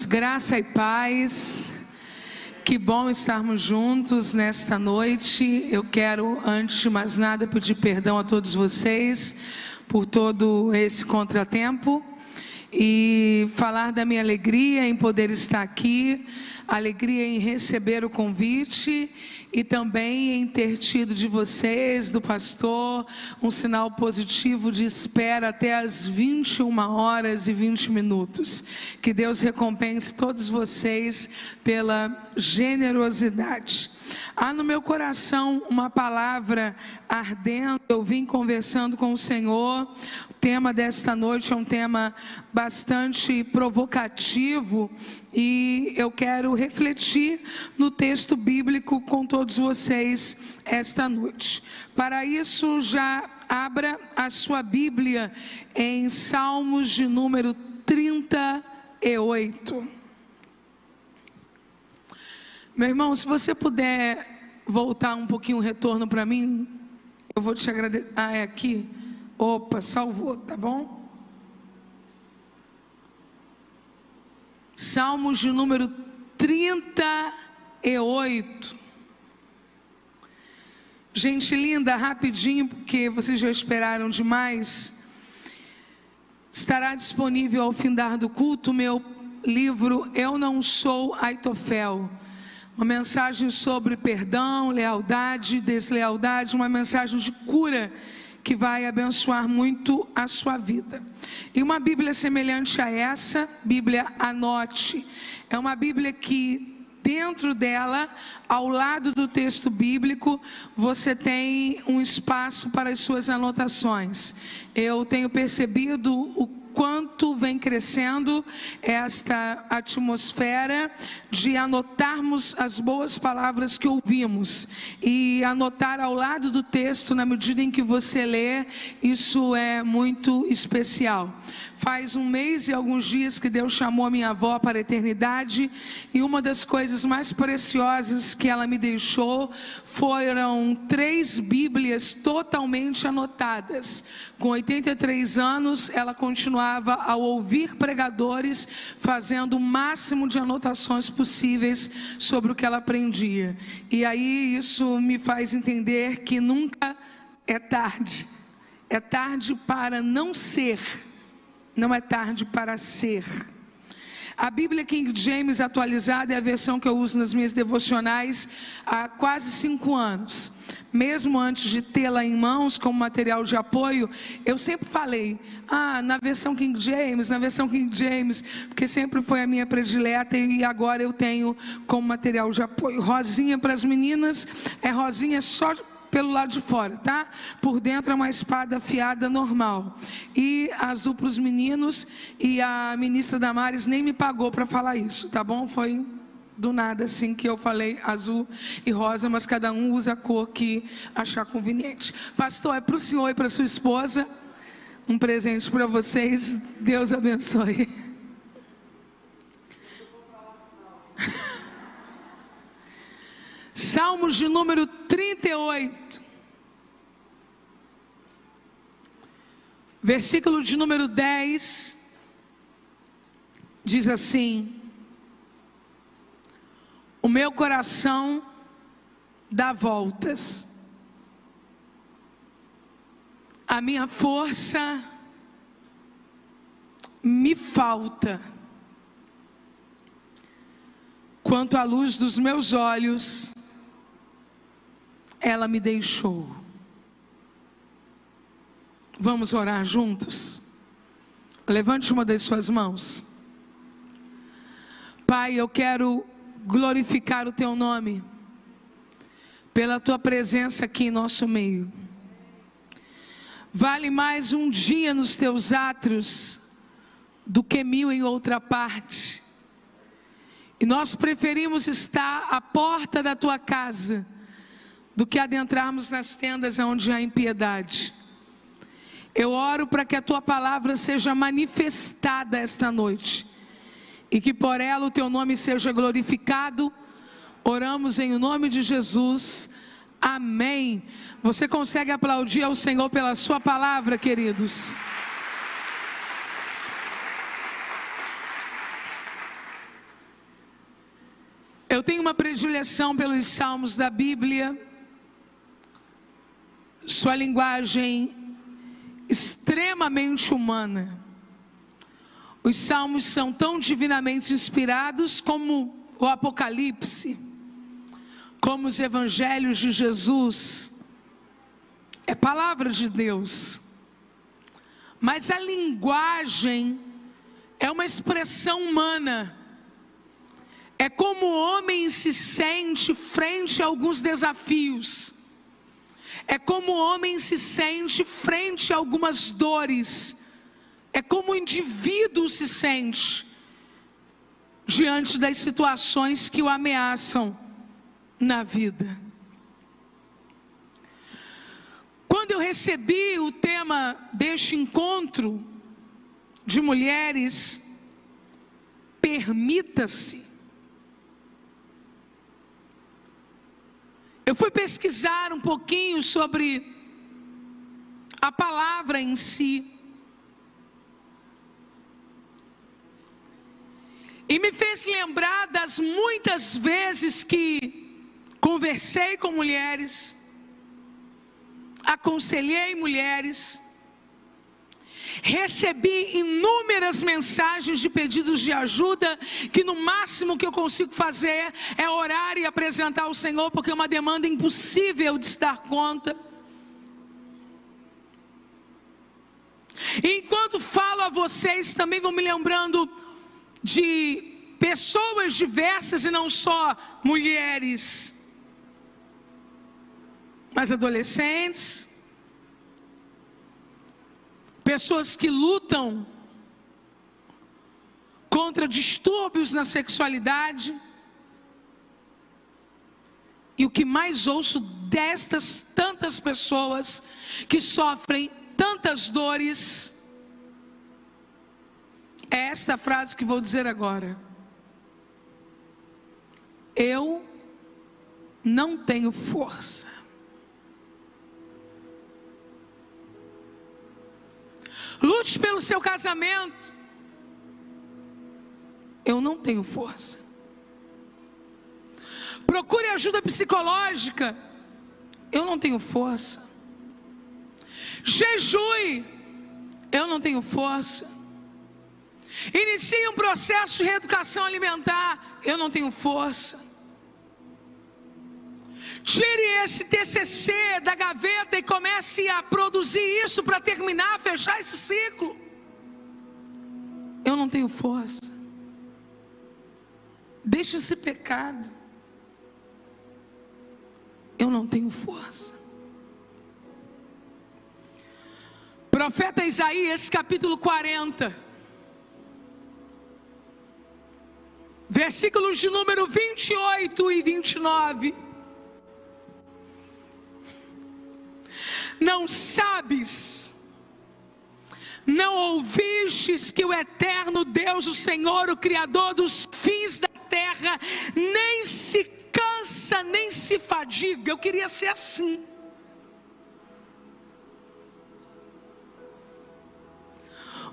graça e paz. Que bom estarmos juntos nesta noite. Eu quero, antes de mais nada, pedir perdão a todos vocês por todo esse contratempo e falar da minha alegria em poder estar aqui, alegria em receber o convite e também em ter tido de vocês, do pastor, um sinal positivo de espera até as 21h20. Que Deus recompense todos vocês pela generosidade. Há no meu coração uma palavra ardendo. Eu vim conversando com o Senhor. O tema desta noite é um tema bastante provocativo e eu quero refletir no texto bíblico com todos vocês esta noite. Para isso, já abra a sua Bíblia em Salmos de número 38. Meu irmão, se você puder voltar um pouquinho o retorno para mim, eu vou te agradecer. Ah, é aqui? Opa, salvou, tá bom? Salmos de número 38. Gente linda, rapidinho, porque vocês já esperaram demais. Estará disponível ao findar do culto meu livro Eu Não Sou Aitofel. Uma mensagem sobre perdão, lealdade, deslealdade, uma mensagem de cura que vai abençoar muito a sua vida. E uma Bíblia semelhante a essa, Bíblia Anote, é uma Bíblia que dentro dela, ao lado do texto bíblico, você tem um espaço para as suas anotações. Eu tenho percebido o quanto vem crescendo esta atmosfera de anotarmos as boas palavras que ouvimos e anotar ao lado do texto na medida em que você lê. Isso é muito especial. Faz 1 mês e alguns dias que Deus chamou a minha avó para a eternidade e uma das coisas mais preciosas que ela me deixou foram 3 Bíblias totalmente anotadas. Com 83 anos, ela continuava a ouvir pregadores, fazendo o máximo de anotações possíveis sobre o que ela aprendia. E aí isso me faz entender que nunca é tarde. É tarde para não ser, não é tarde para ser. A Bíblia King James atualizada é a versão que eu uso nas minhas devocionais há quase 5 anos. Mesmo antes de tê-la em mãos como material de apoio, eu sempre falei, na versão King James, porque sempre foi a minha predileta e agora eu tenho como material de apoio. Rosinha para as meninas, é rosinha só pelo lado de fora, tá? Por dentro é uma espada afiada normal. E azul para os meninos, e a ministra Damares nem me pagou para falar isso, tá bom? Foi do nada assim que eu falei azul e rosa, mas cada um usa a cor que achar conveniente. Pastor, é para o senhor e para sua esposa, um presente para vocês, Deus abençoe. Salmos de número 38, versículo de número 10, diz assim: o meu coração dá voltas, a minha força me falta, quanto à luz dos meus olhos, ela me deixou. Vamos orar juntos? Levante uma das suas mãos. Pai, eu quero glorificar o teu nome pela tua presença aqui em nosso meio. Vale mais um dia nos teus átrios do que 1000 em outra parte. E nós preferimos estar à porta da tua casa do que adentrarmos nas tendas onde há impiedade. Eu oro para que a tua palavra seja manifestada esta noite e que por ela o teu nome seja glorificado. Oramos em nome de Jesus. Amém. Você consegue aplaudir ao Senhor pela sua palavra, queridos? Eu tenho uma predileção pelos salmos da Bíblia. Sua linguagem extremamente humana. Os salmos são tão divinamente inspirados como o Apocalipse, como os evangelhos de Jesus. É palavra de Deus. Mas a linguagem é uma expressão humana. É como o homem se sente frente a alguns desafios. É como o homem se sente frente a algumas dores. É como o indivíduo se sente diante das situações que o ameaçam na vida. Quando eu recebi o tema deste encontro de mulheres, permita-se, eu fui pesquisar um pouquinho sobre a palavra em si. E me fez lembrar das muitas vezes que conversei com mulheres, aconselhei mulheres, recebi inúmeras mensagens de pedidos de ajuda, que no máximo que eu consigo fazer é orar e apresentar ao Senhor, porque é uma demanda impossível de se dar conta. E enquanto falo a vocês, também vou me lembrando de pessoas diversas, e não só mulheres, mas adolescentes, pessoas que lutam contra distúrbios na sexualidade. E o que mais ouço destas tantas pessoas que sofrem tantas dores é esta frase que vou dizer agora: eu não tenho força. Lute pelo seu casamento. Eu não tenho força. Procure ajuda psicológica. Eu não tenho força. Jejue. Eu não tenho força. Inicie um processo de reeducação alimentar. Eu não tenho força. Tire esse TCC da gaveta e comece a produzir isso para terminar, fechar esse ciclo. Eu não tenho força. Deixe esse pecado. Eu não tenho força. Profeta Isaías, capítulo 40, versículos de número 28 e 29. Não sabes, não ouvistes que o eterno Deus, o Senhor, o Criador dos fins da terra, nem se cansa, nem se fadiga. Eu queria ser assim.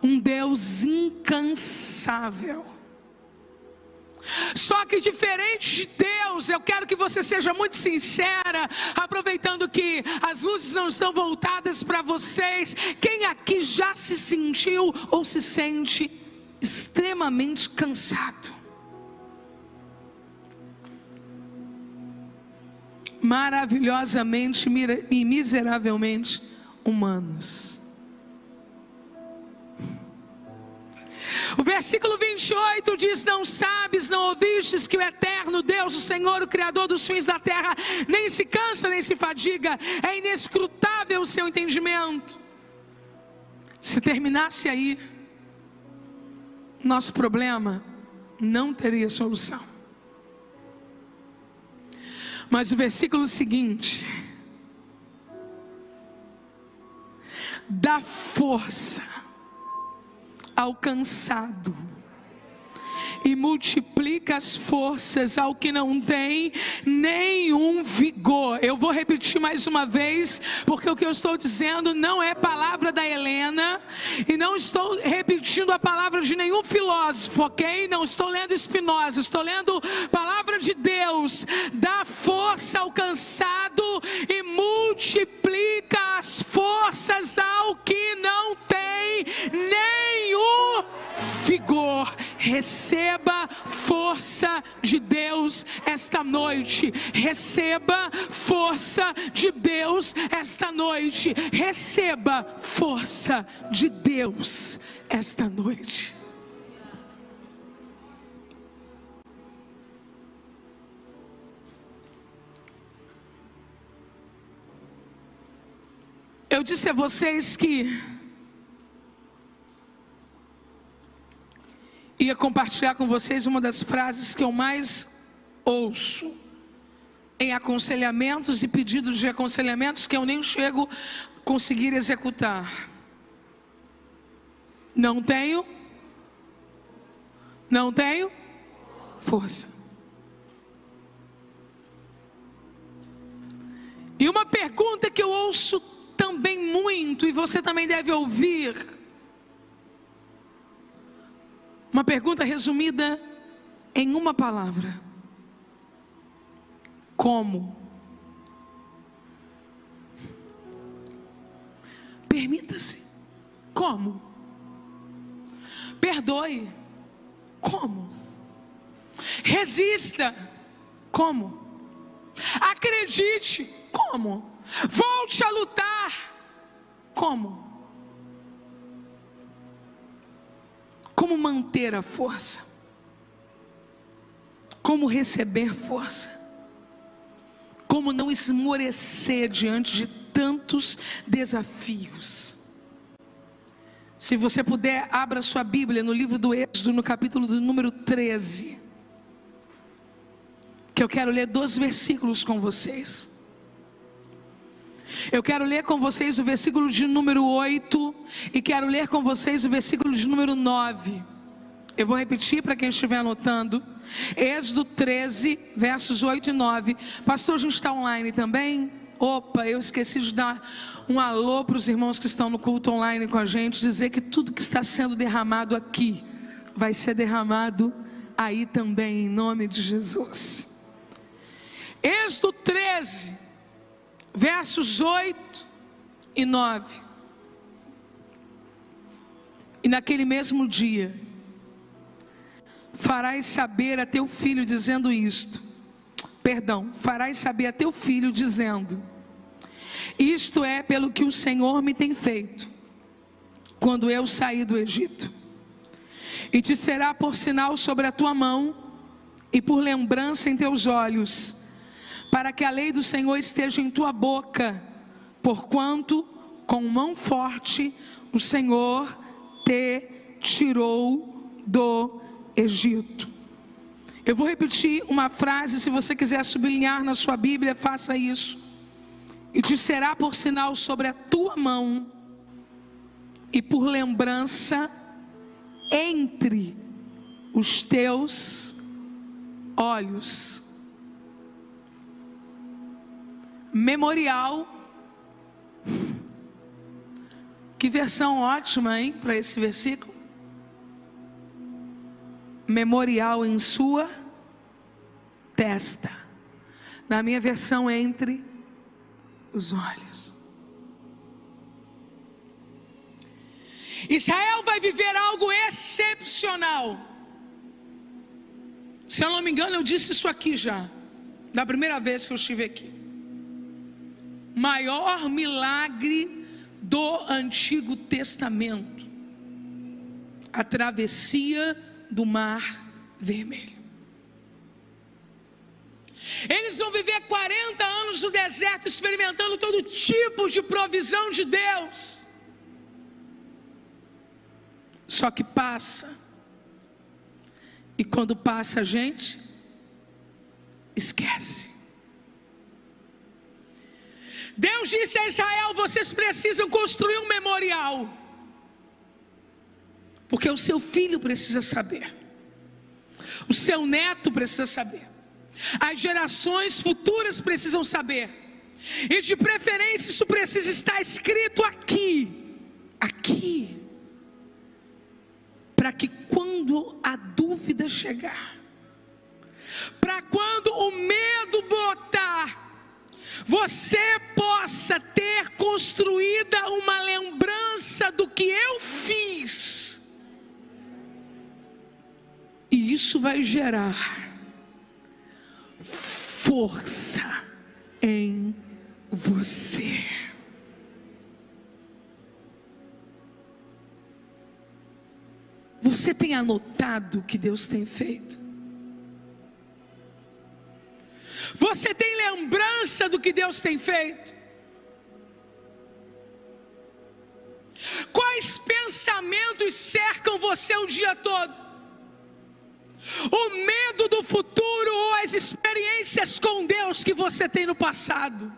Um Deus incansável. Só que diferente de Deus, eu quero que você seja muito sincera, aproveitando que as luzes não estão voltadas para vocês. Quem aqui já se sentiu ou se sente extremamente cansado? Maravilhosamente e miseravelmente humanos. O versículo 28 diz: não sabes, não ouvistes que o eterno Deus, o Senhor, o Criador dos fins da terra, nem se cansa, nem se fadiga. É inescrutável o seu entendimento. Se terminasse aí, nosso problema não teria solução. Mas o versículo seguinte dá força ao cansado e multiplica as forças ao que não tem nenhum vigor. Eu vou repetir mais uma vez, porque o que eu estou dizendo não é palavra da Helena, e não estou repetindo a palavra de nenhum filósofo, ok? Não estou lendo Spinoza, estou lendo palavra de Deus. Dá força ao cansado e multiplica as forças ao que não tem nenhum vigor. Receba força de Deus esta noite. Receba força de Deus esta noite. Receba força de Deus esta noite. Eu disse a vocês que ia compartilhar com vocês uma das frases que eu mais ouço em aconselhamentos e pedidos de aconselhamentos que eu nem chego a conseguir executar. Não tenho força. E uma pergunta que eu ouço também muito, e você também deve ouvir, uma pergunta resumida em uma palavra: como? Permita-se. Como? Perdoe. Como? Resista. Como? Acredite. Como? Volte a lutar. Como? Como manter a força? Como receber força? Como não esmorecer diante de tantos desafios? Se você puder, abra sua Bíblia no livro do Êxodo, no capítulo do número 13. Que eu quero ler 2 versículos com vocês. Eu quero ler com vocês o versículo de número 8 e quero ler com vocês o versículo de número 9. Eu vou repetir para quem estiver anotando. Êxodo 13, versos 8 e 9. Pastor, a gente está online também? Opa, eu esqueci de dar um alô para os irmãos que estão no culto online com a gente, dizer que tudo que está sendo derramado aqui vai ser derramado aí também, em nome de Jesus. Êxodo 13, versos 8 e 9. E naquele mesmo dia farás saber a teu filho dizendo isto. Farás saber a teu filho dizendo: isto é pelo que o Senhor me tem feito, quando eu saí do Egito. E te será por sinal sobre a tua mão, e por lembrança em teus olhos, para que a lei do Senhor esteja em tua boca, porquanto com mão forte o Senhor te tirou do Egito. Eu vou repetir uma frase, se você quiser sublinhar na sua Bíblia, faça isso. E te será por sinal sobre a tua mão, e por lembrança entre os teus olhos. Memorial. Que versão ótima, hein, para esse versículo. Memorial em sua testa. Na minha versão, entre os olhos. Israel vai viver algo excepcional. Se eu não me engano, eu disse isso aqui já, da primeira vez que eu estive aqui. Maior milagre do Antigo Testamento: a travessia do Mar Vermelho. Eles vão viver 40 anos no deserto, experimentando todo tipo de provisão de Deus. Só que passa. E quando passa, a gente esquece. Deus disse a Israel: vocês precisam construir um memorial, porque o seu filho precisa saber. o seu neto precisa saber, as gerações futuras precisam saber, e de preferência isso precisa estar escrito aqui, para que quando a dúvida chegar, para quando o medo botar, você possa ter construída uma lembrança do que eu fiz, e isso vai gerar força em você. Você tem anotado o que Deus tem feito? Você tem lembrança do que Deus tem feito? Quais pensamentos cercam você o dia todo? O medo do futuro ou as experiências com Deus que você tem no passado?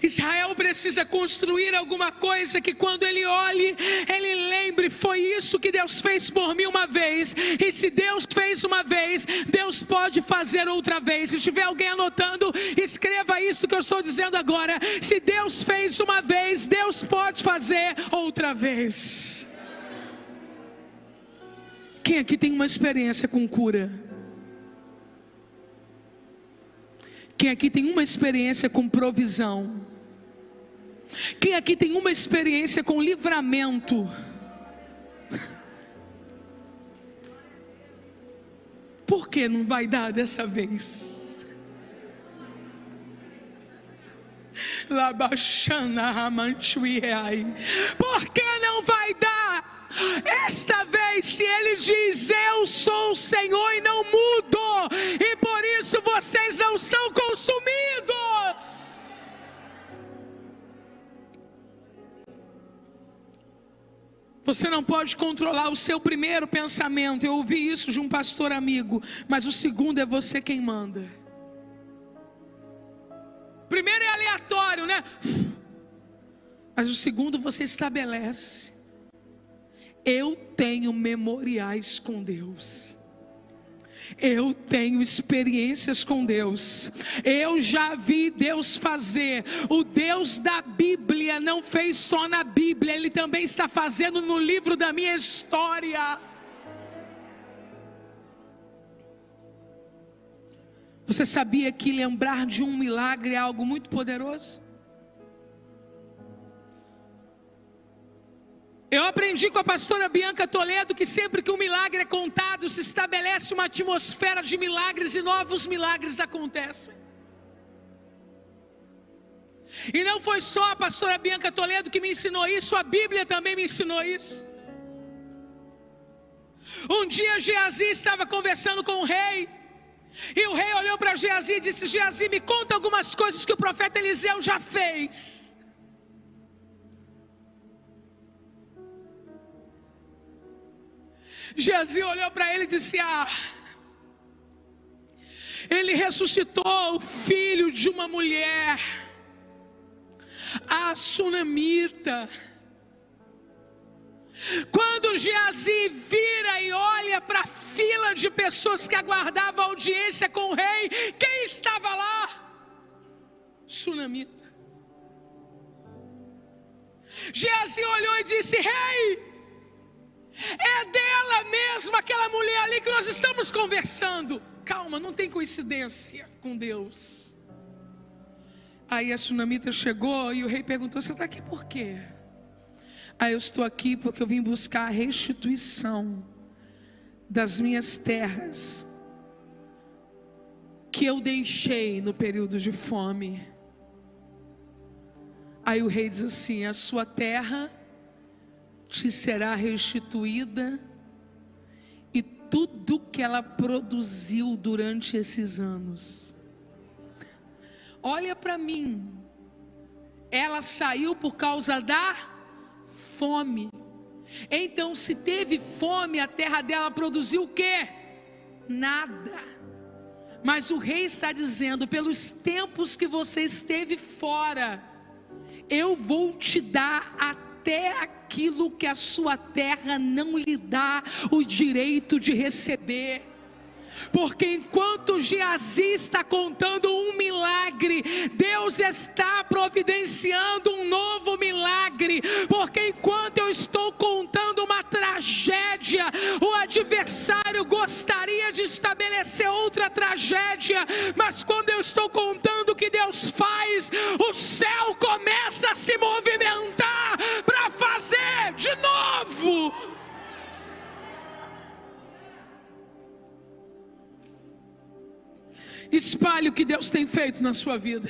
Israel precisa construir alguma coisa que quando ele olhe, ele lembre, foi isso que Deus fez por mim uma vez, e se Deus fez uma vez, Deus pode fazer outra vez. Se tiver alguém anotando, escreva isso que eu estou dizendo agora: se Deus fez uma vez, Deus pode fazer outra vez. Quem aqui tem uma experiência com cura? Quem aqui tem uma experiência com provisão? Quem aqui tem uma experiência com livramento? Por que não vai dar dessa vez? Por que não vai dar? Esta vez, se Ele diz: eu sou o Senhor e não mudo, e por isso vocês não são consumidos. Você não pode controlar o seu primeiro pensamento. Eu ouvi isso de um pastor amigo, mas o segundo é você quem manda. O primeiro é aleatório, né? Mas o segundo você estabelece. Eu tenho memoriais com Deus. Eu tenho experiências com Deus. Eu já vi Deus fazer. O Deus da Bíblia não fez só na Bíblia, Ele também está fazendo no livro da minha história. Você sabia que lembrar de um milagre é algo muito poderoso? Eu aprendi com a pastora Bianca Toledo que sempre que um milagre é contado, se estabelece uma atmosfera de milagres e novos milagres acontecem. E não foi só a pastora Bianca Toledo que me ensinou isso, a Bíblia também me ensinou isso. Um dia Geazi estava conversando com o rei, e o rei olhou para Geazi e disse: Geazi, me conta algumas coisas que o profeta Eliseu já fez. Geazi olhou para ele e disse: ele ressuscitou o filho de uma mulher, a sunamita. Quando Geazi vira e olha para a fila de pessoas que aguardavam audiência com o rei, quem estava lá? Sunamita. Geazi olhou e disse: rei, é dela mesmo, aquela mulher ali que nós estamos conversando. Calma, não tem coincidência com Deus. Aí a sunamita chegou e o rei perguntou: você está aqui por quê? Aí eu estou aqui porque eu vim buscar a restituição das minhas terras que eu deixei no período de fome. Aí o rei diz assim: a sua terra te será restituída, e tudo que ela produziu durante esses anos. Olha para mim, ela saiu por causa da fome. Então, se teve fome, a terra dela produziu o quê? Nada. Mas o rei está dizendo: pelos tempos que você esteve fora, eu vou te dar a até aquilo que a sua terra não lhe dá o direito de receber. Porque enquanto Geazi está contando um milagre, Deus está providenciando um novo milagre. Porque enquanto eu estou contando uma tragédia, o adversário gostaria de estabelecer outra tragédia. Mas quando eu estou contando o que Deus faz, o céu começa a se movimentar para fazer de novo. Espalhe o que Deus tem feito na sua vida.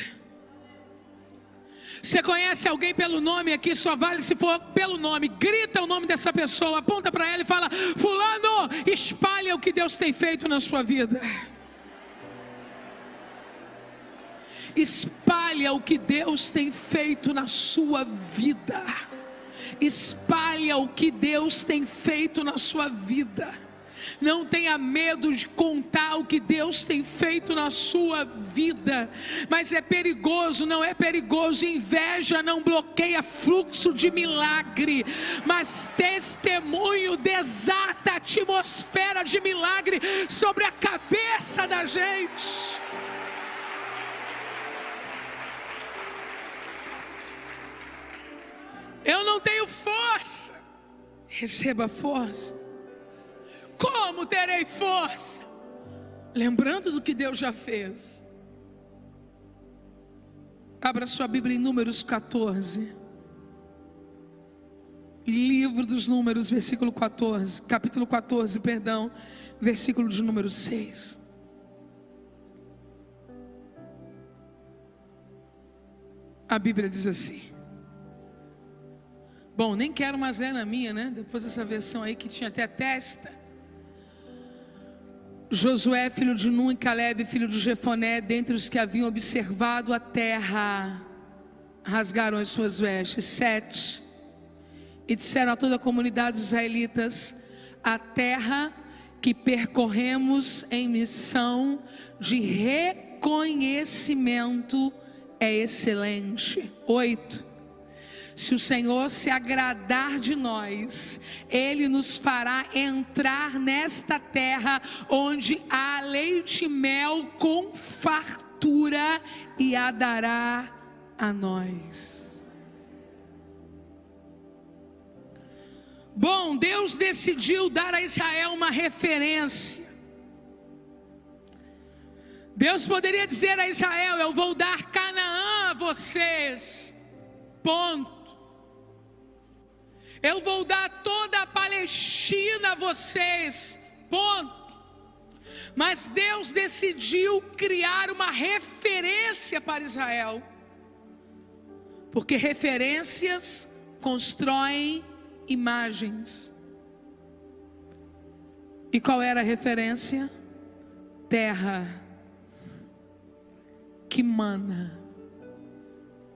Você conhece alguém pelo nome aqui? Só vale se for pelo nome. Grita o nome dessa pessoa, aponta para ela e fala: fulano, espalhe o que Deus tem feito na sua vida. Espalha o que Deus tem feito na sua vida. Espalha o que Deus tem feito na sua vida. Não tenha medo de contar o que Deus tem feito na sua vida. Mas é perigoso, não é perigoso. Inveja não bloqueia fluxo de milagre, mas testemunho desata a atmosfera de milagre sobre a cabeça da gente. Eu não tenho força. Receba força. Como terei força? Lembrando do que Deus já fez. Abra sua Bíblia em Números 14. Livro dos Números, versículo 14. Capítulo 14, perdão. Versículo de número 6. A Bíblia diz assim. Bom, nem quero mais ler na minha, né? Depois dessa versão aí que tinha até testa. Josué, filho de Nun, e Calebe, filho de Jefoné, dentre os que haviam observado a terra, rasgaram as suas vestes. 7. E disseram a toda a comunidade dos israelitas: a terra que percorremos em missão de reconhecimento é excelente. 8. Se o Senhor se agradar de nós, Ele nos fará entrar nesta terra onde há leite e mel com fartura, e a dará a nós. Bom, Deus decidiu dar a Israel uma referência. Deus poderia dizer a Israel: eu vou dar Canaã a vocês, ponto. Eu vou dar toda a Palestina a vocês, ponto. Mas Deus decidiu criar uma referência para Israel, porque referências constroem imagens. E qual era a referência? Terra que mana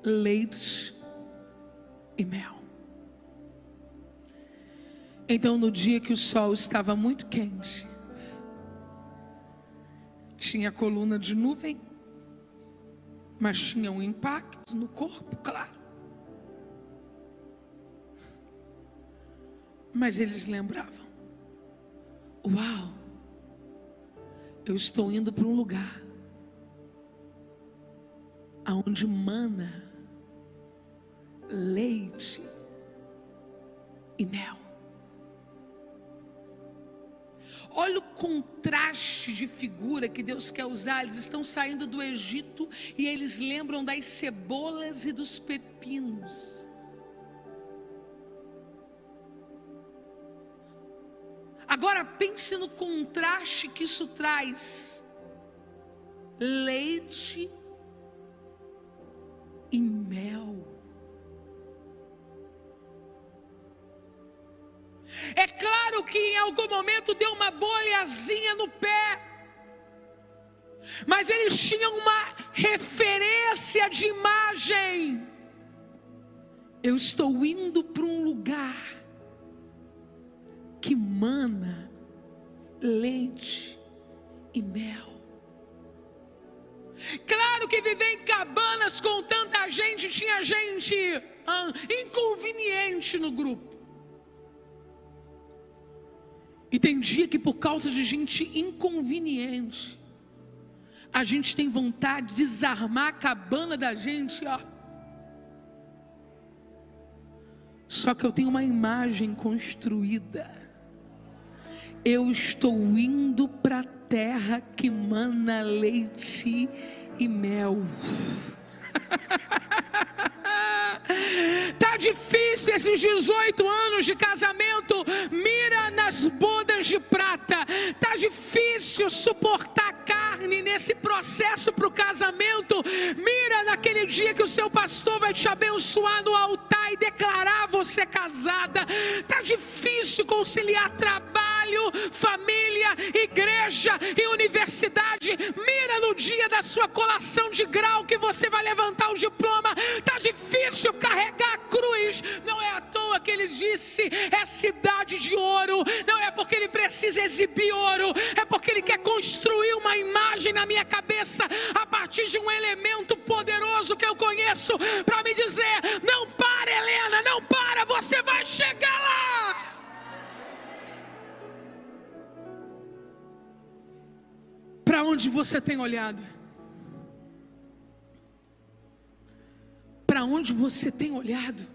leite e mel. Então, no dia que o sol estava muito quente, tinha coluna de nuvem, mas tinha um impacto no corpo, claro. Mas eles lembravam: uau, eu estou indo para um lugar aonde mana leite e mel. Olha o contraste de figura que Deus quer usar. Eles estão saindo do Egito e eles lembram das cebolas e dos pepinos. Agora pense no contraste que isso traz. Leite e mel. É claro que em algum momento deu uma bolhazinha no pé, mas eles tinham uma referência de imagem. Eu estou indo para um lugar que mana leite e mel. Claro que viver em cabanas com tanta gente, tinha gente inconveniente no grupo. E tem dia que por causa de gente inconveniente, a gente tem vontade de desarmar a cabana da gente, ó. Só que eu tenho uma imagem construída. Eu estou indo para a terra que mana leite e mel. Tá difícil esses 18 anos de casamento, mira nas bodas de prata. Tá difícil suportar carne nesse processo para o casamento, mira naquele dia que o seu pastor vai te abençoar no altar e declarar você casada. Tá difícil conciliar trabalho, família, igreja e universidade, mira no dia da sua colação de grau que você vai levantar o diploma. Tá difícil carregar a cruz, não é à toa que ele disse, é cidade de ouro. Não é porque ele precisa exibir ouro, é porque ele quer construir uma imagem na minha cabeça, a partir de um elemento poderoso que eu conheço, para me dizer, não para Helena, não para, você vai chegar lá. Para onde você tem olhado? Para onde você tem olhado?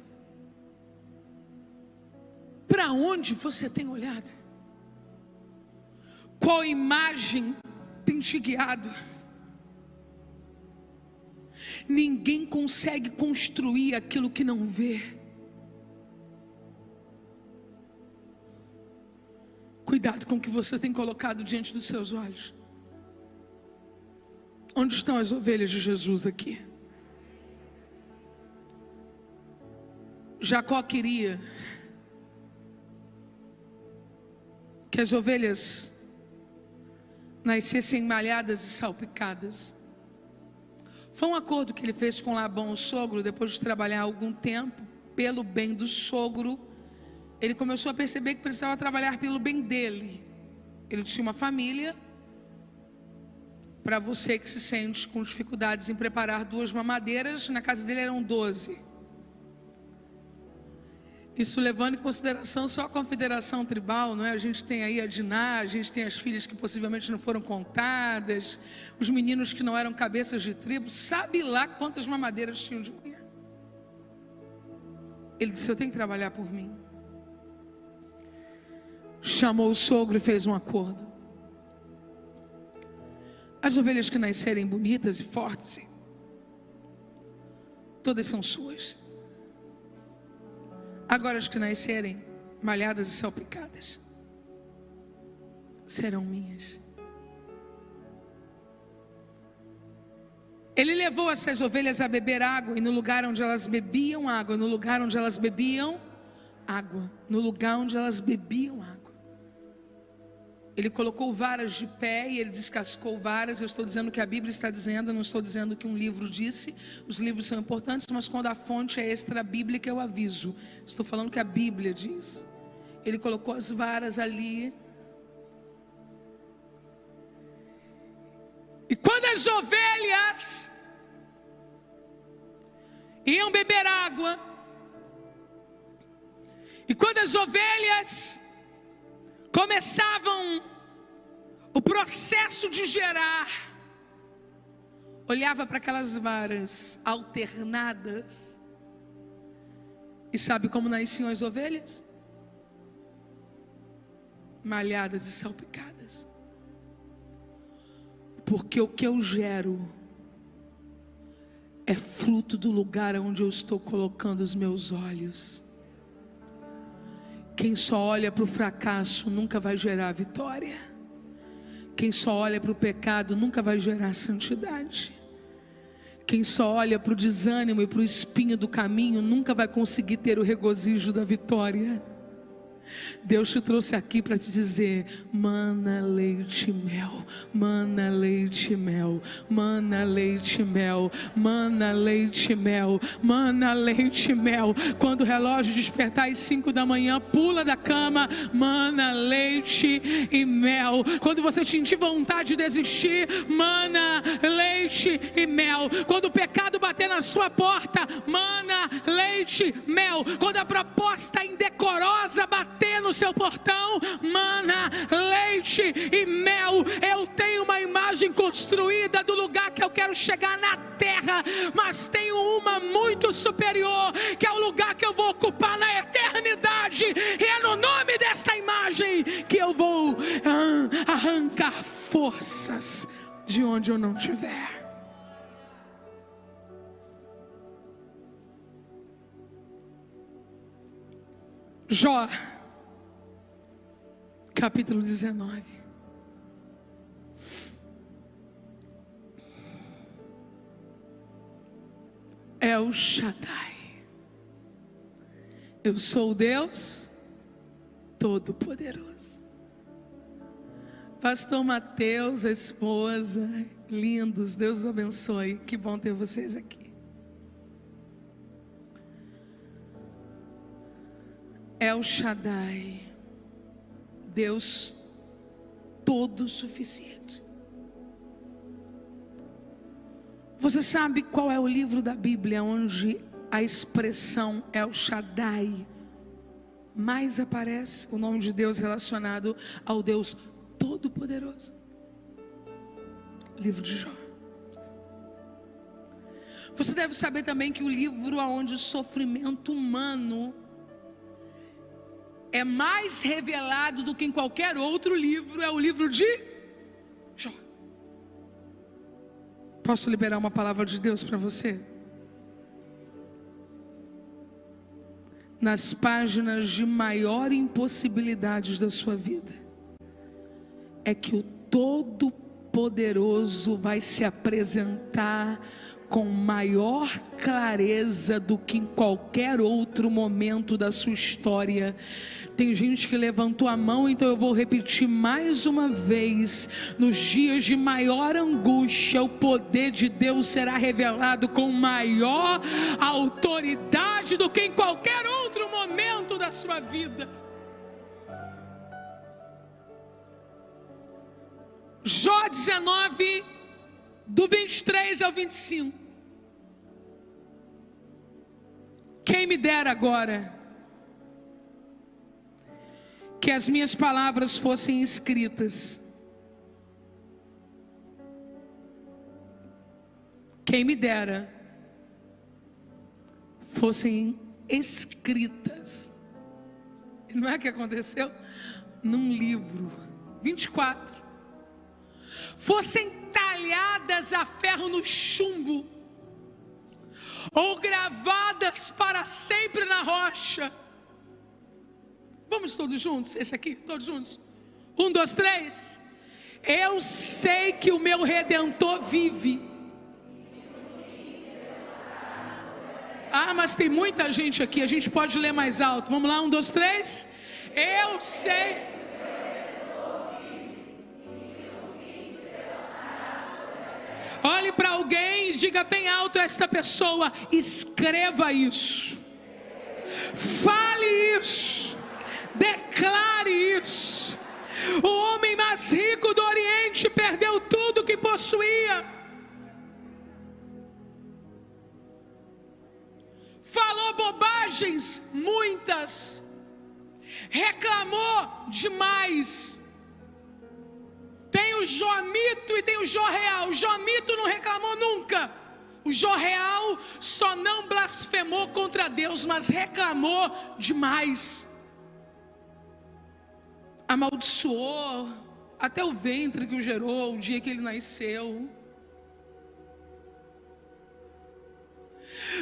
Para onde você tem olhado? Qual imagem tem te guiado? Ninguém consegue construir aquilo que não vê. Cuidado com o que você tem colocado diante dos seus olhos. Onde estão as ovelhas de Jesus aqui? Jacó queria que as ovelhas nascessem malhadas e salpicadas. Foi um acordo que ele fez com Labão, o sogro. Depois de trabalhar algum tempo pelo bem do sogro, ele começou a perceber que precisava trabalhar pelo bem dele. Ele tinha uma família. Para você que se sente com dificuldades em preparar 2 mamadeiras, na casa dele eram 12. Isso levando em consideração só a confederação tribal, não é? A gente tem aí a Diná, a gente tem as filhas que possivelmente não foram contadas, os meninos que não eram cabeças de tribo, sabe lá quantas mamadeiras tinham de mulher. Ele disse, eu tenho que trabalhar por mim. Chamou o sogro e fez um acordo. As ovelhas que nascerem bonitas e fortes, todas são suas. Agora as que nascerem malhadas e salpicadas serão minhas. Ele levou essas ovelhas a beber água, e no lugar onde elas bebiam água, no lugar onde elas bebiam água, no lugar onde elas bebiam água, ele colocou varas de pé e ele descascou varas. Eu estou dizendo o que a Bíblia está dizendo, eu não estou dizendo o que um livro disse. Os livros são importantes, mas quando a fonte é extra bíblica eu aviso. Estou falando o que a Bíblia diz. Ele colocou as varas ali. E quando as ovelhas iam beber água, e quando as ovelhas começavam o processo de gerar, olhava para aquelas varas alternadas, e sabe como nasciam as ovelhas? Malhadas e salpicadas. Porque o que eu gero é fruto do lugar onde eu estou colocando os meus olhos. Quem só olha para o fracasso nunca vai gerar vitória. Quem só olha para o pecado nunca vai gerar santidade. Quem só olha para o desânimo e para o espinho do caminho nunca vai conseguir ter o regozijo da vitória. Deus te trouxe aqui para te dizer: mana, leite e mel, mana, leite e mel, mana, leite e mel, mana, leite e mel, mana, leite e mel. Quando o relógio despertar às 5 da manhã, pula da cama, mana, leite e mel. Quando você sentir vontade de desistir, mana, leite e mel. Quando o pecado bater na sua porta, mana, leite, mel. Quando a proposta indecorosa bater no seu portão, mana, leite e mel. Eu tenho uma imagem construída do lugar que eu quero chegar na terra, mas tenho uma muito superior, que é o lugar que eu vou ocupar na eternidade. E é no nome desta imagem que eu vou arrancar forças de onde eu não tiver. Jó, capítulo 19. El Shaddai. Eu sou o Deus Todo-Poderoso. Pastor Mateus, a esposa, lindos, Deus os abençoe. Que bom ter vocês aqui. El Shaddai, Deus todo-suficiente. Você sabe qual é o livro da Bíblia onde a expressão El Shaddai mais aparece? O nome de Deus relacionado ao Deus Todo-Poderoso. Livro de Jó. Você deve saber também que o livro onde o sofrimento humano é mais revelado do que em qualquer outro livro é o livro de Jó. Posso liberar uma palavra de Deus para você? Nas páginas de maior impossibilidades da sua vida, é que o Todo-Poderoso vai se apresentar com maior clareza do que em qualquer outro momento da sua história. Tem gente que levantou a mão, então eu vou repetir mais uma vez. Nos dias de maior angústia, o poder de Deus será revelado com maior autoridade do que em qualquer outro momento da sua vida. Jó 19, do 23 ao 25. Quem me dera agora que as minhas palavras fossem escritas. Quem me dera fossem escritas. Não é que aconteceu? Num livro. 24. Fossem talhadas a ferro no chumbo, ou gravadas para sempre na rocha. Vamos todos juntos? Esse aqui, todos juntos. 1, 2, 3. Eu sei que o meu Redentor vive. Ah, mas tem muita gente aqui, a gente pode ler mais alto. Vamos lá, 1, 2, 3. Eu sei. Olhe para alguém e diga bem alto a esta pessoa: escreva isso, fale isso, declare isso. O homem mais rico do Oriente perdeu tudo que possuía, falou bobagens, muitas, reclamou demais. Tem o Jó mito e tem o Jó real. O Jó mito não reclamou nunca. O Jó real só não blasfemou contra Deus, mas reclamou demais. Amaldiçoou até o ventre que o gerou, o dia que ele nasceu.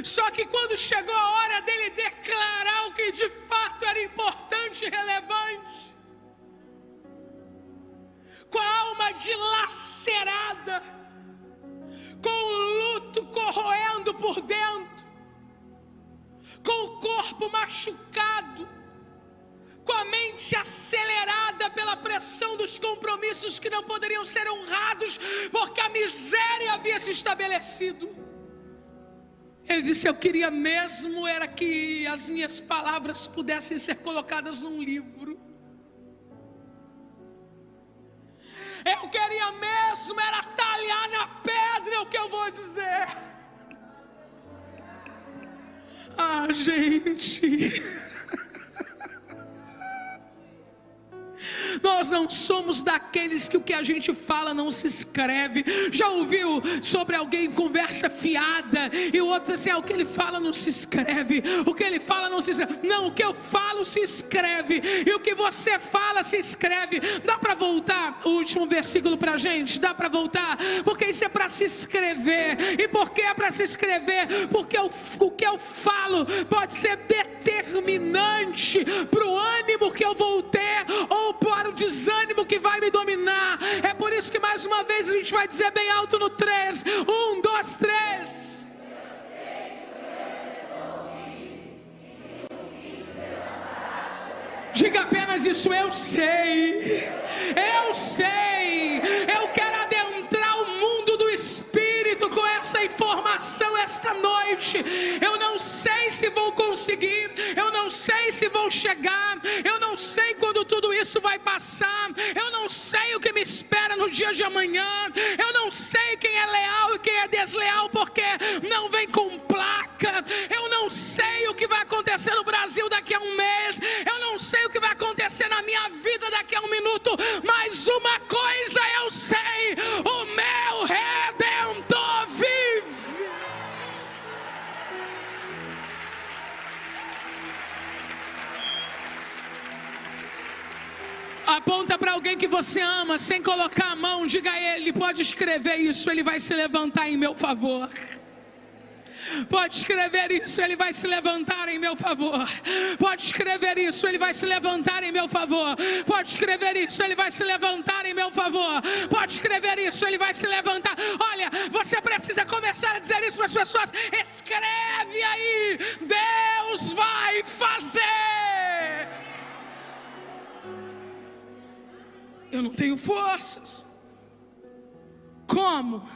Só que quando chegou a hora dele declarar o que de fato era importante e relevante, com a alma dilacerada, com o luto corroendo por dentro, com o corpo machucado, com a mente acelerada pela pressão dos compromissos que não poderiam ser honrados, porque a miséria havia se estabelecido. Ele disse: eu queria mesmo era que as minhas palavras pudessem ser colocadas num livro. Eu queria mesmo era talhar na pedra o que eu vou dizer. Ah, gente, nós não somos daqueles que o que a gente fala não se escreve. Já ouviu sobre alguém conversa fiada e o outro diz assim: o que ele fala não se escreve, o que ele fala não se escreve. Não, o que eu falo se escreve, e o que você fala se escreve. Dá para voltar o último versículo para a gente? Dá para voltar? Porque isso é para se escrever. E por que é para se escrever? Porque o que eu falo pode ser determinante para o ânimo que eu vou ter, ou para o desânimo que vai me dominar. É por isso que mais uma vez a gente vai dizer bem alto no 3. 1, 2, 3. Diga apenas isso: eu sei. Eu sei. Eu quero adentrar o mundo do Espírito com essa informação esta noite. Eu não sei se vou conseguir, eu não sei se vou chegar, eu não sei quando tudo isso vai passar, eu não sei o que me espera no dia de amanhã, eu não sei quem é leal e quem é desleal, porque não vem com placa. Eu não sei o que vai acontecer no Brasil daqui a um mês, eu não sei o que vai acontecer na minha vida daqui a um minuto, mas uma coisa eu sei: o meu Redentor vive. Aponta para alguém que você ama, sem colocar a mão, diga a ele: pode escrever isso, ele vai se levantar em meu favor. Pode escrever isso, ele vai se levantar em meu favor. Pode escrever isso, ele vai se levantar em meu favor. Pode escrever isso, ele vai se levantar em meu favor. Pode escrever isso, ele vai se levantar. Olha, você precisa começar a dizer isso para as pessoas. Escreve aí: Deus vai fazer. Eu não tenho forças. Como?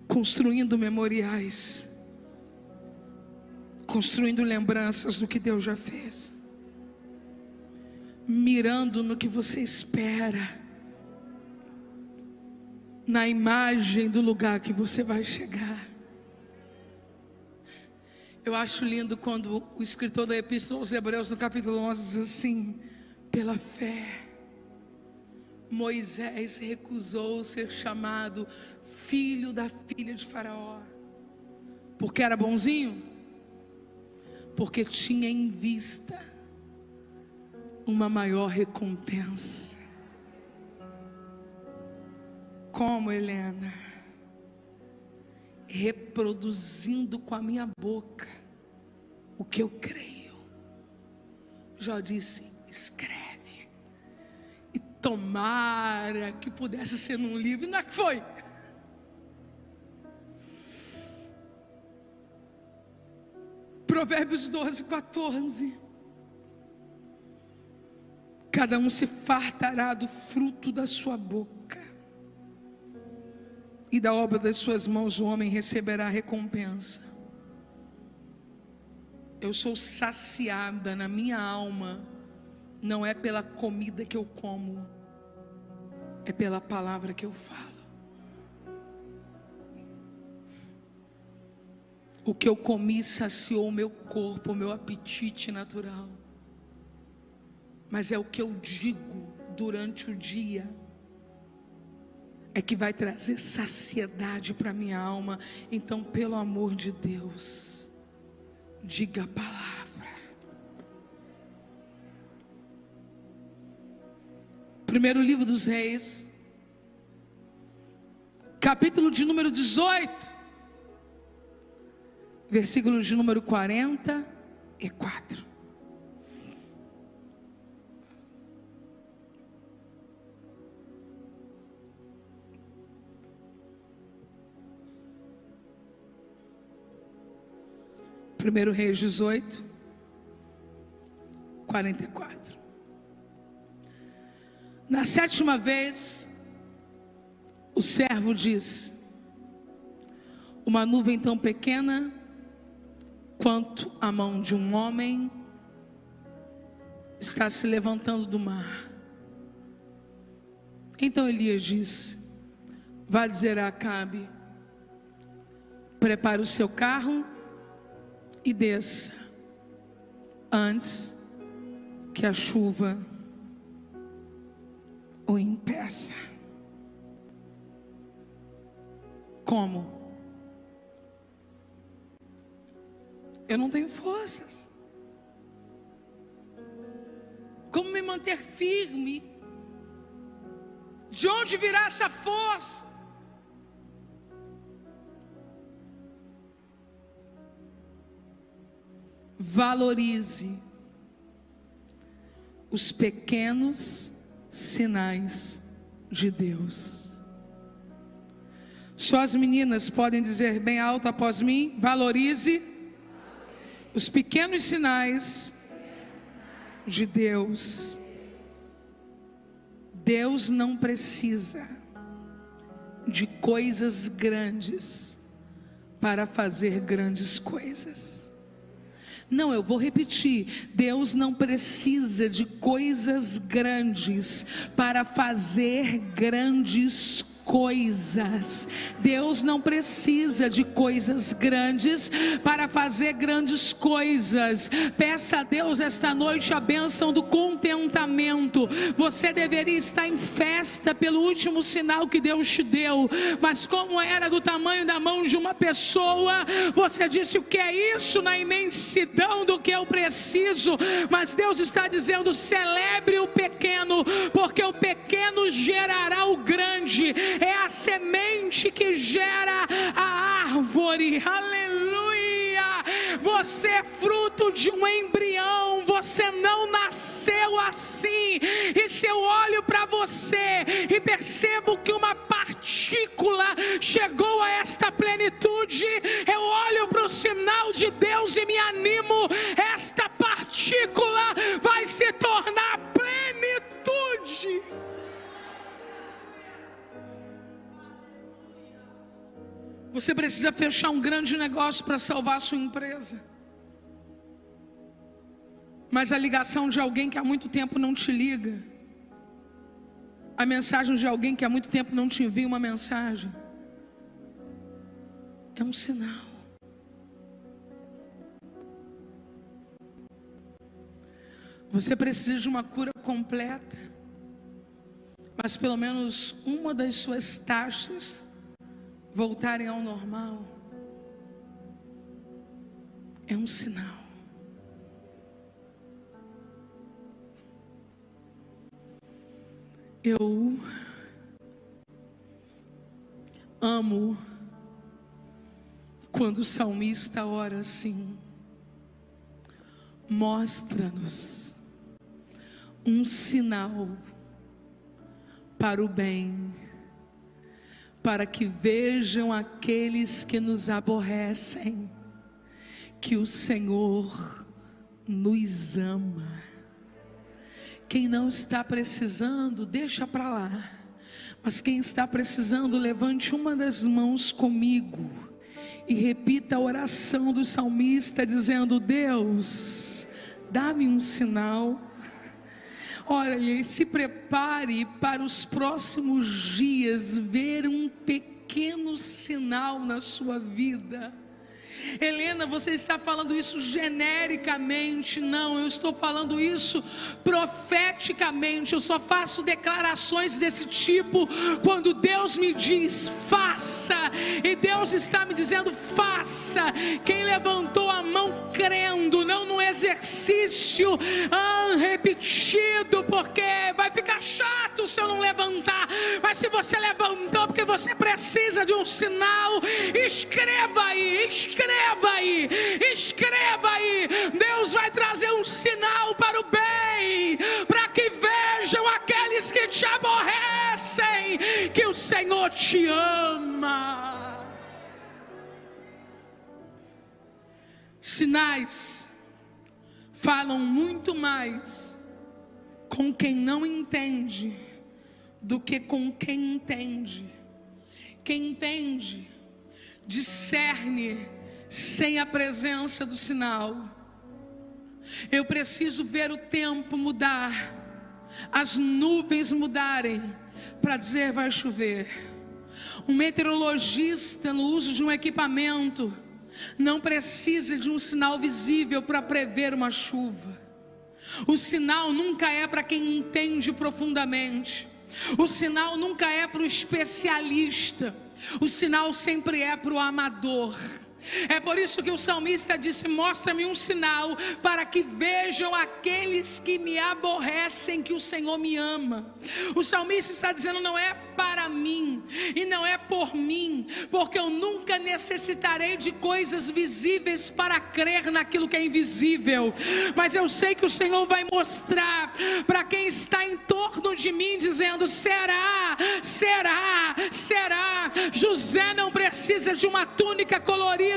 Construindo memoriais, construindo lembranças do que Deus já fez, mirando no que você espera, na imagem do lugar que você vai chegar. Eu acho lindo quando o escritor da Epístola aos Hebreus, no capítulo 11, diz assim: pela fé, Moisés recusou ser chamado filho da filha de Faraó, porque era bonzinho, porque tinha em vista uma maior recompensa. Como, Helena? Reproduzindo com a minha boca o que eu creio. Jó disse: escreve. E tomara que pudesse ser num livro. Não é que foi? Provérbios 12, 14. Cada um se fartará do fruto da sua boca, e da obra das suas mãos o homem receberá recompensa. Eu sou saciada na minha alma, não é pela comida que eu como, é pela palavra que eu falo. O que eu comi saciou o meu corpo, o meu apetite natural, mas é o que eu digo durante o dia é que vai trazer saciedade para minha alma. Então, pelo amor de Deus, diga a palavra. Primeiro livro dos Reis, capítulo de número 18, versículo de número 44. Primeiro Reis 18, 44. Na 7ª vez, o servo disse: uma nuvem tão pequena quanto a mão de um homem está se levantando do mar. Então Elias disse: vá dizer a Acabe, prepare o seu carro e desça, antes que a chuva o impeça. Como? Eu não tenho forças. Como me manter firme? De onde virá essa força? Valorize os pequenos sinais de Deus. Só as meninas podem dizer bem alto após mim: valorize os pequenos sinais de Deus. Deus não precisa de coisas grandes para fazer grandes coisas. Não, eu vou repetir: Deus não precisa de coisas grandes para fazer grandes coisas. Deus não precisa de coisas grandes para fazer grandes coisas. Peça a Deus esta noite a bênção do contentamento. Você deveria estar em festa pelo último sinal que Deus te deu, mas como era do tamanho da mão de uma pessoa, você disse: o que é isso na imensidão do que eu preciso? Mas Deus está dizendo: celebre o pequeno, porque o pequeno gerará o grande. É a semente que gera a árvore. Aleluia! Você é fruto de um embrião. Você não nasceu assim. E se eu olho para você e percebo que uma partícula chegou a esta plenitude, eu olho para o sinal de Deus e me animo. Esta partícula vai se tornar plenitude. Você precisa fechar um grande negócio para salvar a sua empresa. Mas a ligação de alguém que há muito tempo não te liga, a mensagem de alguém que há muito tempo não te envia uma mensagem, é um sinal. Você precisa de uma cura completa, mas pelo menos uma das suas taxas voltarem ao normal. É um sinal. Eu amo quando o salmista ora assim: mostra-nos um sinal para o bem, para que vejam aqueles que nos aborrecem, que o Senhor nos ama. Quem não está precisando, deixa para lá. Mas quem está precisando, levante uma das mãos comigo e repita a oração do salmista, dizendo: Deus, dá-me um sinal. Olha, e se prepare para os próximos dias ver um pequeno sinal na sua vida. Helena, você está falando isso genericamente? Não, eu estou falando isso profeticamente. Eu só faço declarações desse tipo quando Deus me diz faça, e Deus está me dizendo faça. Quem levantou a mão crendo, não no exercício repetido, porque vai ficar chato se eu não levantar, mas se você levantou porque você precisa de um sinal, escreva aí, escreva aí, escreva aí. Deus vai trazer um sinal para o bem, para que vejam aqueles que te aborrecem que o Senhor te ama. Sinais falam muito mais com quem não entende do que com quem entende. Quem entende discerne sem a presença do sinal. Eu preciso ver o tempo mudar, as nuvens mudarem, para dizer vai chover. Um meteorologista, no uso de um equipamento, não precisa de um sinal visível para prever uma chuva. O sinal nunca é para quem entende profundamente. O sinal nunca é para o especialista. O sinal sempre é para o amador. É por isso que o salmista disse: mostra-me um sinal para que vejam aqueles que me aborrecem que o Senhor me ama. O salmista está dizendo: não é para mim e não é por mim, porque eu nunca necessitarei de coisas visíveis para crer naquilo que é invisível, mas eu sei que o Senhor vai mostrar para quem está em torno de mim, dizendo: será, será, será. José não precisa de uma túnica colorida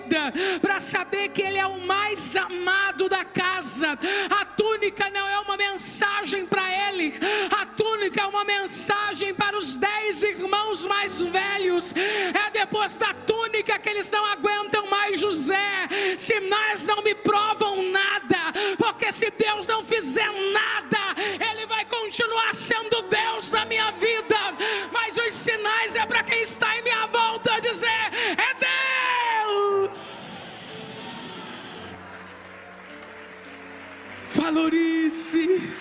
para saber que ele é o mais amado da casa. A túnica não é uma mensagem para ele, a túnica é uma mensagem para os 10 irmãos mais velhos. É depois da túnica que eles não aguentam mais José. Sinais não me provam nada, porque se Deus não fizer nada, Ele vai continuar sendo Deus na minha vida. Mas os sinais é para quem está em minha volta dizer: é Deus. Valorize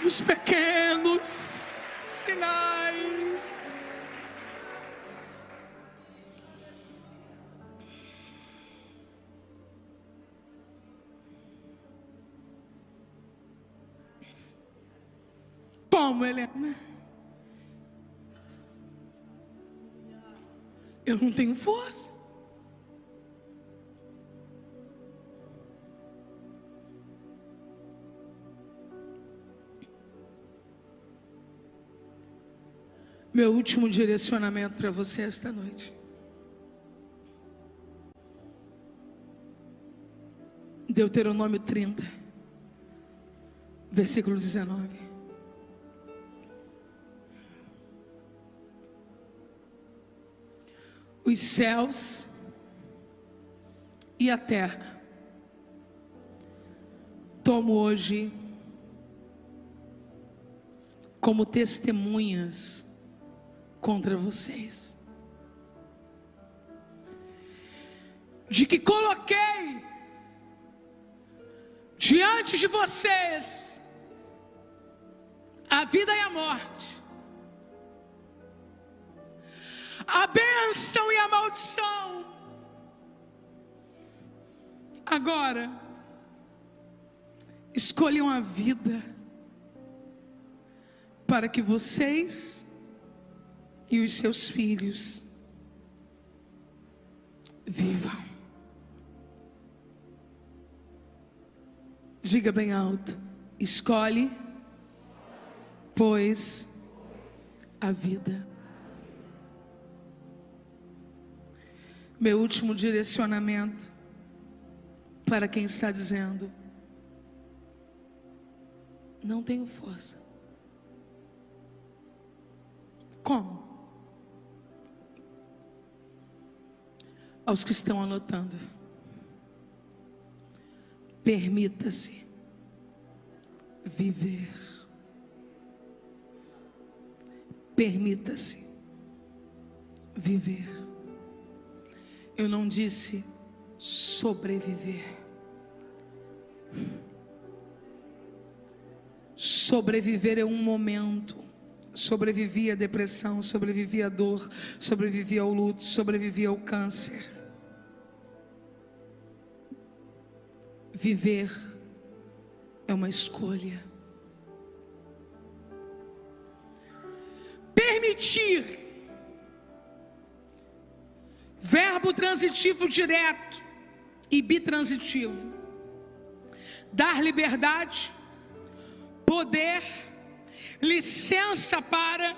os pequenos sinais. Como, Helena? Eu não tenho força. Meu último direcionamento para você esta noite. Deuteronômio 30, versículo 19. Os céus e a terra tomo hoje como testemunhas contra vocês, de que coloquei diante de vocês a vida e a morte, a bênção e a maldição. Agora, escolham a vida, para que vocês e os seus filhos vivam. Diga bem alto: escolhe, pois, a vida. Meu último direcionamento para quem está dizendo: não tenho força. Como? Aos que estão anotando: permita-se viver. Permita-se viver. Eu não disse sobreviver. Sobreviver é um momento. Sobrevivi à depressão, sobrevivi à dor, sobrevivi ao luto, sobrevivi ao câncer. Viver é uma escolha. Permitir, verbo transitivo direto e bitransitivo. Dar liberdade, poder, licença para,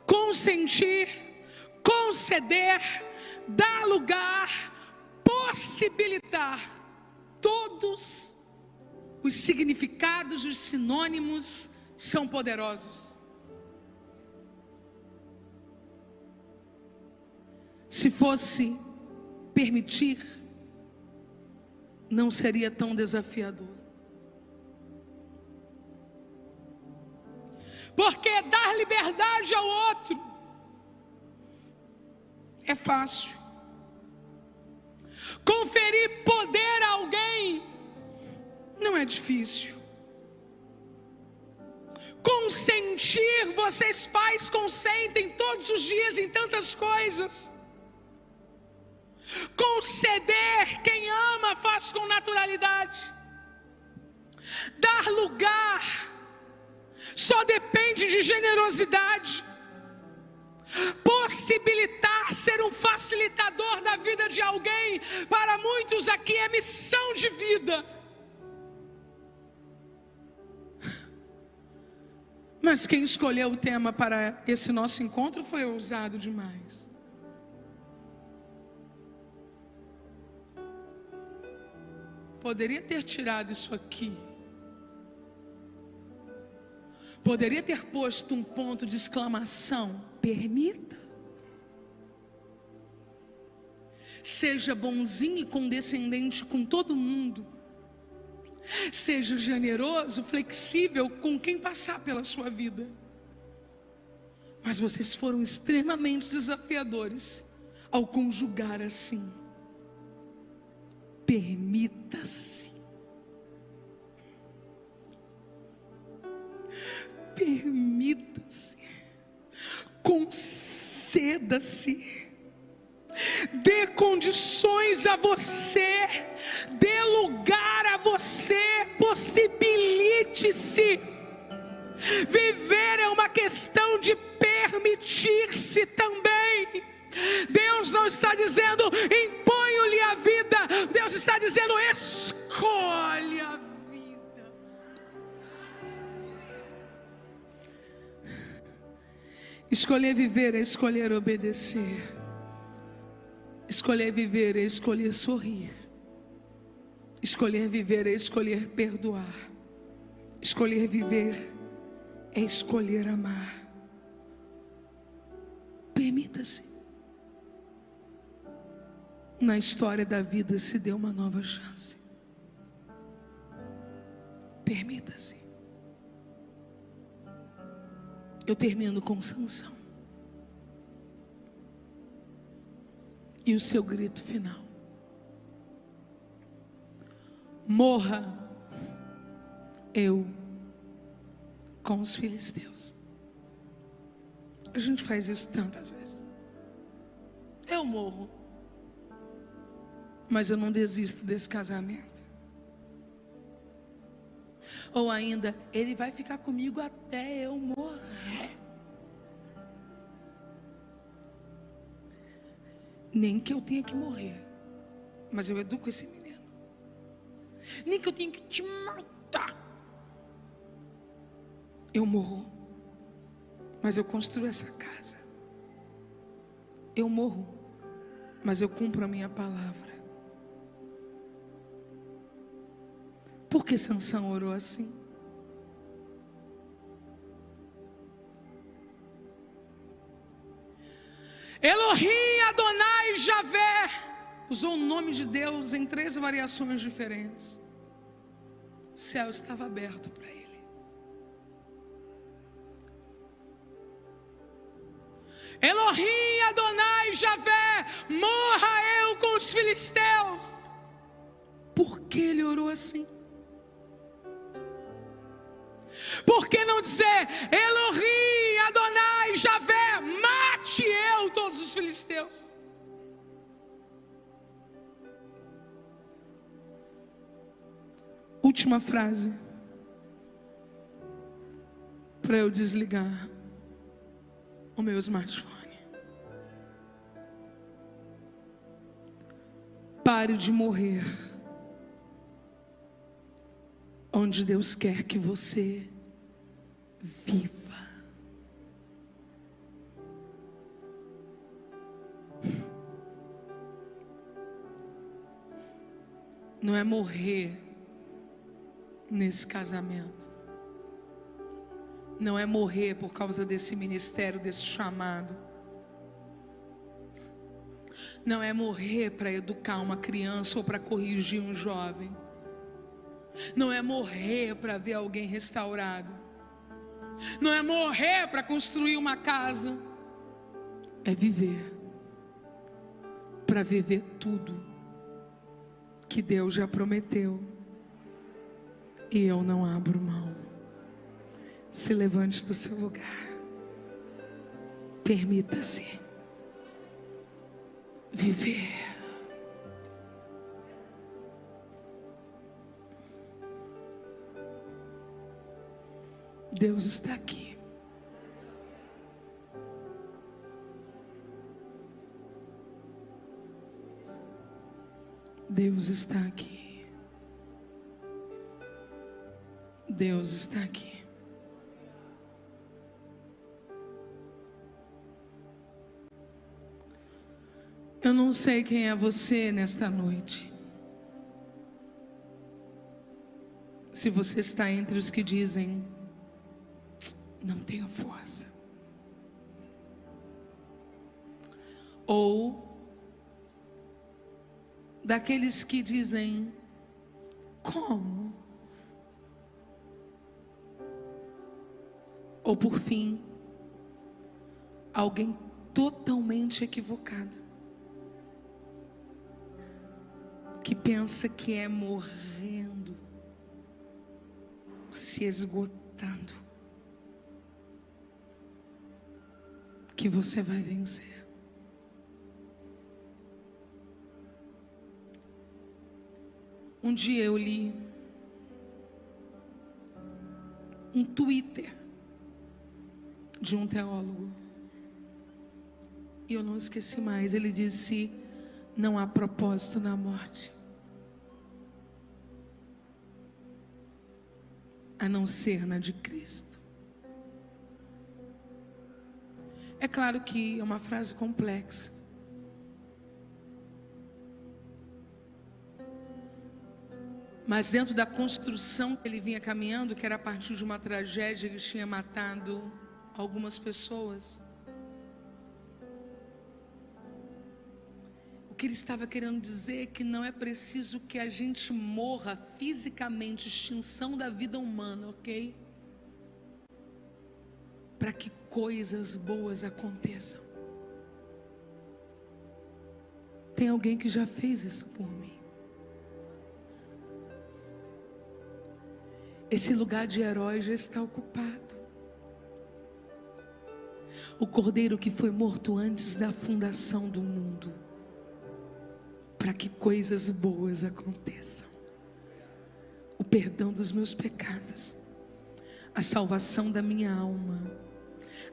consentir, conceder, dar lugar, possibilitar. Todos os significados, os sinônimos são poderosos. Se fosse permitir, não seria tão desafiador. Porque dar liberdade ao outro é fácil. Conferir poder a alguém não é difícil. Consentir, vocês pais consentem todos os dias em tantas coisas. Conceder, quem ama faz com naturalidade. Dar lugar só depende de generosidade. Possibilitar ser um facilitador da vida de alguém, para muitos aqui é missão de vida. Mas quem escolheu o tema para esse nosso encontro foi ousado demais. Poderia ter tirado isso aqui. Poderia ter posto um ponto de exclamação: permita. Seja bonzinho e condescendente com todo mundo. Seja generoso, flexível com quem passar pela sua vida. Mas vocês foram extremamente desafiadores ao conjugar assim: permita-se. Permita-se, conceda-se, dê condições a você, dê lugar a você, possibilite-se. Viver é uma questão de permitir-se também. Deus não está dizendo imponho-lhe a vida, Deus está dizendo escolha a vida. Escolher viver é escolher obedecer. Escolher viver é escolher sorrir. Escolher viver é escolher perdoar. Escolher viver é escolher amar. Permita-se. Na história da vida se deu uma nova chance. Permita-se. Eu termino com Sansão. E o seu grito final: morra eu com os filisteus. A gente faz isso tantas vezes. Eu morro, mas eu não desisto desse casamento. Ou ainda, ele vai ficar comigo até eu morrer. Nem que eu tenha que morrer, mas eu educo esse menino. Nem que eu tenha que te matar. Eu morro, mas eu construo essa casa. Eu morro, mas eu cumpro a minha palavra. Por que Sansão orou assim? Elohim, Adonai, Javé. Usou o nome de Deus em 3 variações diferentes. O céu estava aberto para ele. Elohim, Adonai, Javé, morra eu com os filisteus. Por que ele orou assim? Por que não dizer Elohim, Adonai, Javé, mate eu todos os filisteus? Última frase para eu desligar o meu smartphone. Pare de morrer onde Deus quer que você viva. Não é morrer nesse casamento. Não é morrer por causa desse ministério, desse chamado. Não é morrer para educar uma criança ou para corrigir um jovem. Não é morrer para ver alguém restaurado. Não é morrer para construir uma casa. É viver para viver tudo que Deus já prometeu. E eu não abro mão. Se levante do seu lugar. Permita-se viver. Deus está aqui. Deus está aqui. Deus está aqui. Eu não sei quem é você nesta noite. Se você está entre os que dizem: não tenho força. Ou daqueles que dizem: como? Ou por fim, alguém totalmente equivocado, que pensa que é morrendo, se esgotando, que você vai vencer. Um dia eu li um Twitter de um teólogo, e eu não esqueci mais. Ele disse: não há propósito na morte, a não ser na de Cristo. É claro que é uma frase complexa, mas dentro da construção que ele vinha caminhando, que era a partir de uma tragédia que tinha matado algumas pessoas, o que ele estava querendo dizer é que não é preciso que a gente morra fisicamente, extinção da vida humana, ok? Para que coisas boas aconteçam. Tem alguém que já fez isso por mim. Esse lugar de herói já está ocupado. O cordeiro que foi morto antes da fundação do mundo, para que coisas boas aconteçam. O perdão dos meus pecados, a salvação da minha alma,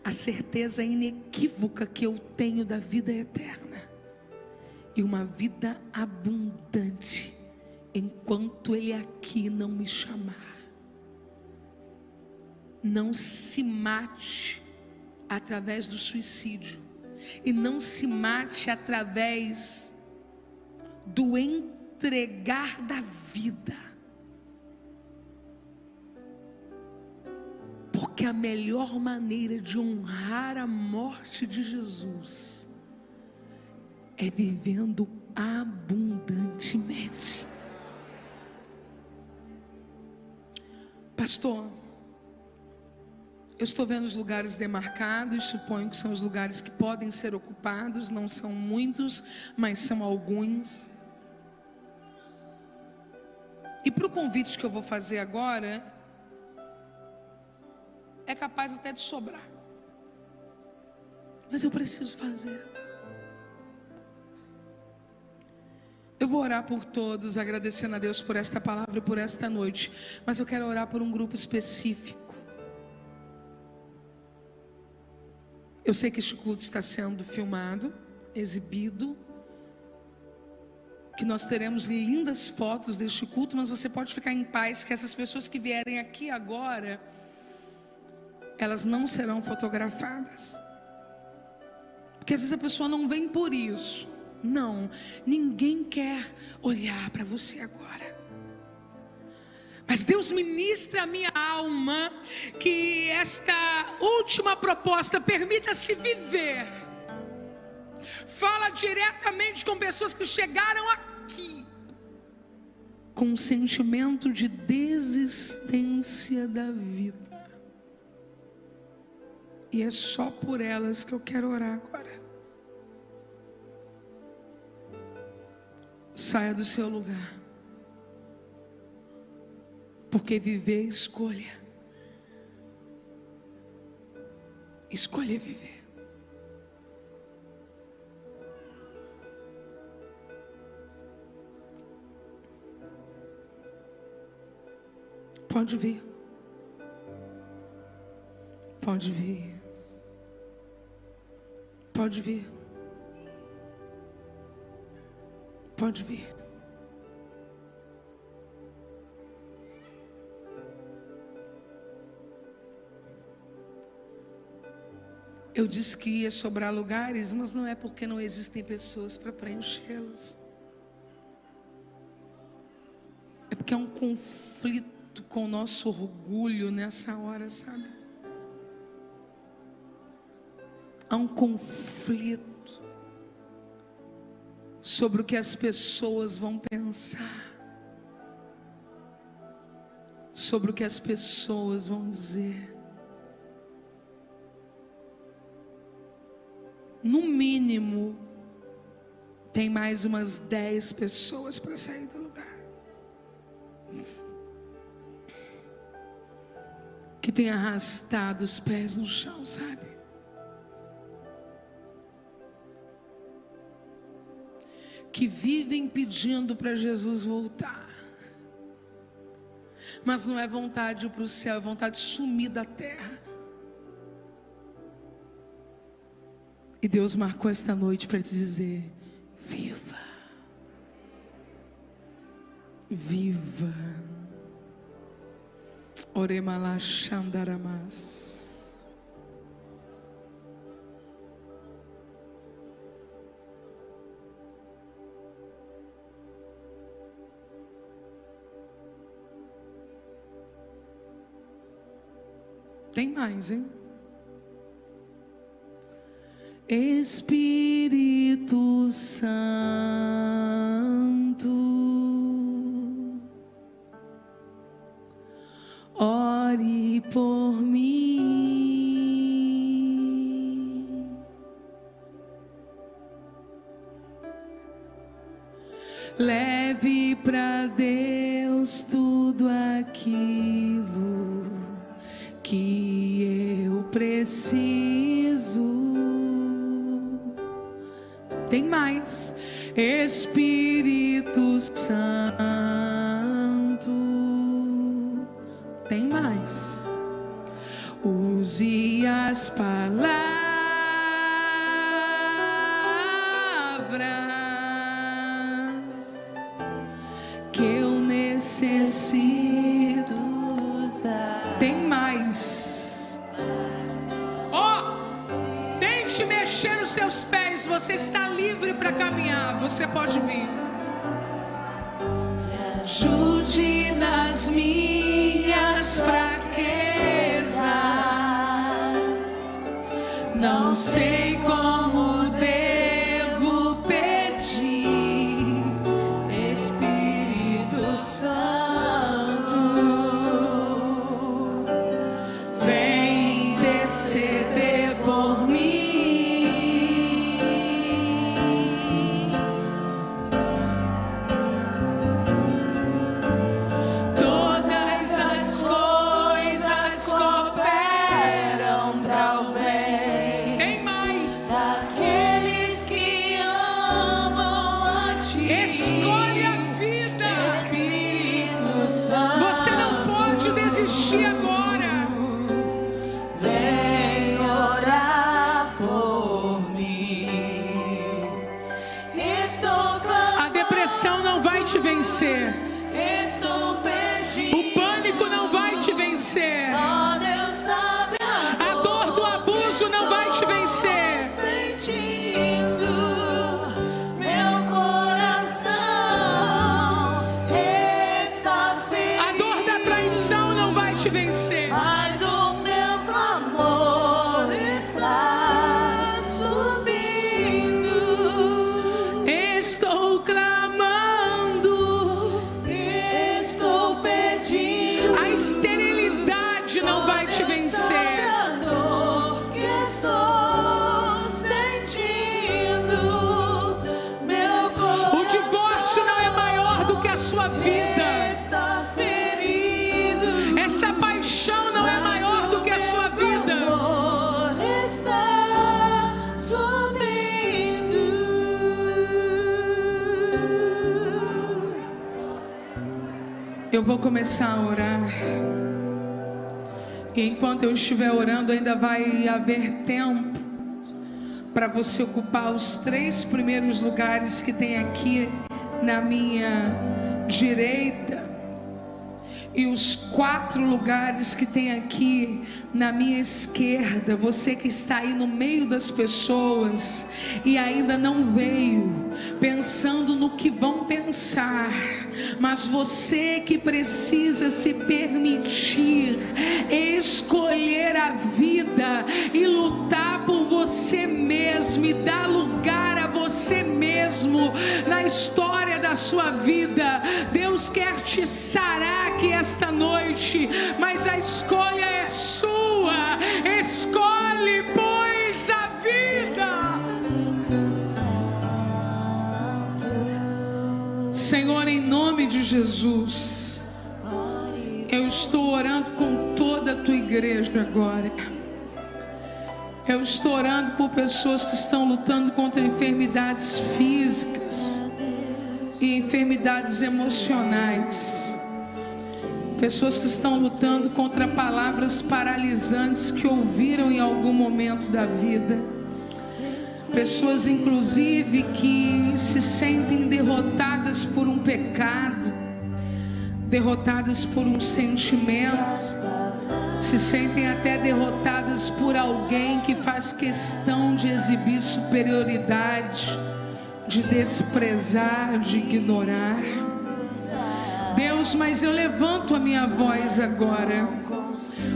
a certeza inequívoca que eu tenho da vida eterna e uma vida abundante enquanto Ele aqui não me chamar. Não se mate através do suicídio, e não se mate através do entregar da vida, porque a melhor maneira de honrar a morte de Jesus é vivendo abundantemente. Pastor, eu estou vendo os lugares demarcados, suponho que são os lugares que podem ser ocupados, não são muitos, mas são alguns. E para o convite que eu vou fazer agora, é capaz até de sobrar, mas eu preciso fazer. Eu vou orar por todos, agradecendo a Deus por esta palavra e por esta noite, mas eu quero orar por um grupo específico. Eu sei que este culto está sendo filmado, exibido, que nós teremos lindas fotos deste culto, mas você pode ficar em paz que essas pessoas que vierem aqui agora, elas não serão fotografadas. Porque às vezes a pessoa não vem por isso. Não, ninguém quer olhar para você agora. Mas Deus ministra a minha alma que esta última proposta permita-se viver. Fala diretamente com pessoas que chegaram aqui com um sentimento de desistência da vida. E é só por elas que eu quero orar agora. Saia do seu lugar. Porque viver é escolha. Escolha é viver. Pode vir. Pode vir. Pode vir. Pode vir. Eu disse que ia sobrar lugares, mas não é porque não existem pessoas para preenchê-los. É porque é um conflito com o nosso orgulho nessa hora, sabe? Há um conflito sobre o que as pessoas vão pensar, sobre o que as pessoas vão dizer. No mínimo, tem mais umas 10 pessoas para sair do lugar, que tem arrastado os pés no chão, sabe? Que vivem pedindo para Jesus voltar, mas não é vontade de ir para o céu, é vontade de sumir da terra. E Deus marcou esta noite para te dizer: viva, viva. Oremala Xandaramas. Tem mais, hein? Espírito Santo, ore por mim. Leve para Deus tudo aquilo que eu preciso. Tem mais. Espírito Santo, tem mais. Use as palavras que eu necessito usar. Tem mais. Tente mexer os seus pés. Você está livre para caminhar. Você pode vir. Me ajude nas minhas fraquezas. Não sei como devo pedir. Espírito Santo, vem interceder por mim. Aquele Eu vou começar a orar. E enquanto eu estiver orando, ainda vai haver tempo para você ocupar os 3 primeiros lugares que tem aqui na minha direita e os 4 lugares que tem aqui na minha esquerda. Você que está aí no meio das pessoas e ainda não veio, pensando no que vão pensar, mas você que precisa se permitir escolher a vida e lutar por você mesmo e dar lugar a você mesmo na história da sua vida. Deus quer te sarar aqui esta noite, mas a escolha é sua. Escolhe, pois, a vida. Senhor, em nome de Jesus, eu estou orando com toda a tua igreja agora. Eu estou orando por pessoas que estão lutando contra enfermidades físicas e enfermidades emocionais. Pessoas que estão lutando contra palavras paralisantes que ouviram em algum momento da vida. Pessoas, inclusive, que se sentem derrotadas por um pecado, derrotadas por um sentimento, se sentem até derrotadas por alguém que faz questão de exibir superioridade, de desprezar, de ignorar. Deus, mas eu levanto a minha voz agora,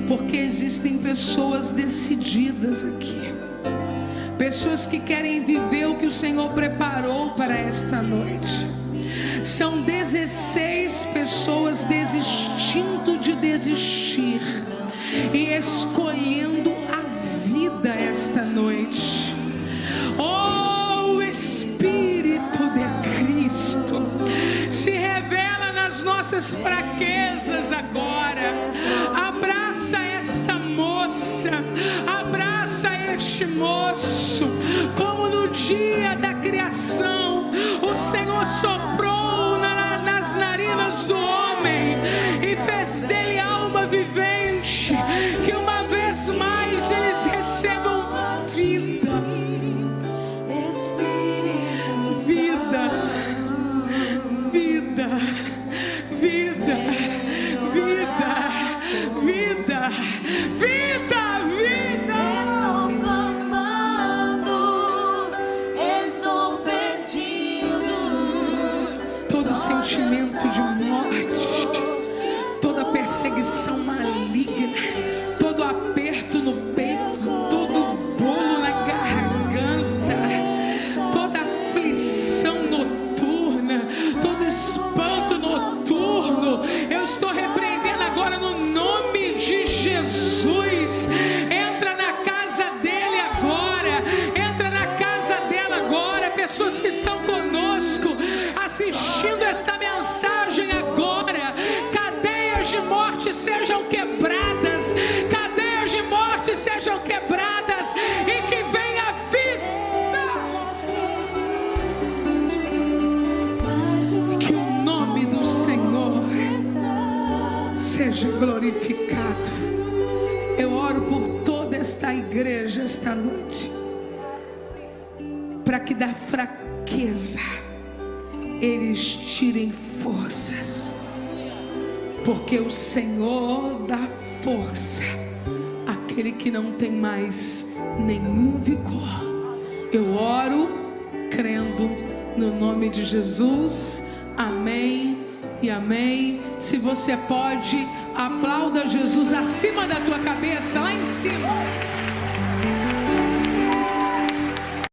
porque existem pessoas decididas aqui, pessoas que querem viver o que o Senhor preparou para esta noite. São 16 pessoas desistindo de desistir e escolhendo a vida esta noite. Oh, o Espírito de Cristo se revela nas nossas fraquezas agora. Abraça esta moça, abraça este moço, como no dia da criação o Senhor soprou nas narinas do homem e fez dele alma vivente, que uma vez mais eles recebam vida, vida, vida, vida, vida, vida, vida, vida. Estou clamando, estou pedindo. Todo sentimento de morte, toda perseguição maligna, todo aperto no peito, todo bolo na garganta, toda aflição noturna, todo espanto noturno, eu estou repreendendo agora no nome de Jesus. Entra na casa dele agora, entra na casa dela agora. Pessoas que estão conosco assistindo esta mensagem agora, cadeias de morte sejam quebradas, cadeias de morte sejam quebradas e que venha a vida, e que o nome do Senhor seja glorificado. Eu oro por toda esta igreja esta noite, para que da fraqueza eles tirem forças, porque o Senhor dá força àquele que não tem mais nenhum vigor. Eu oro crendo no nome de Jesus. Amém e amém. Se você pode, aplauda Jesus acima da tua cabeça, lá em cima.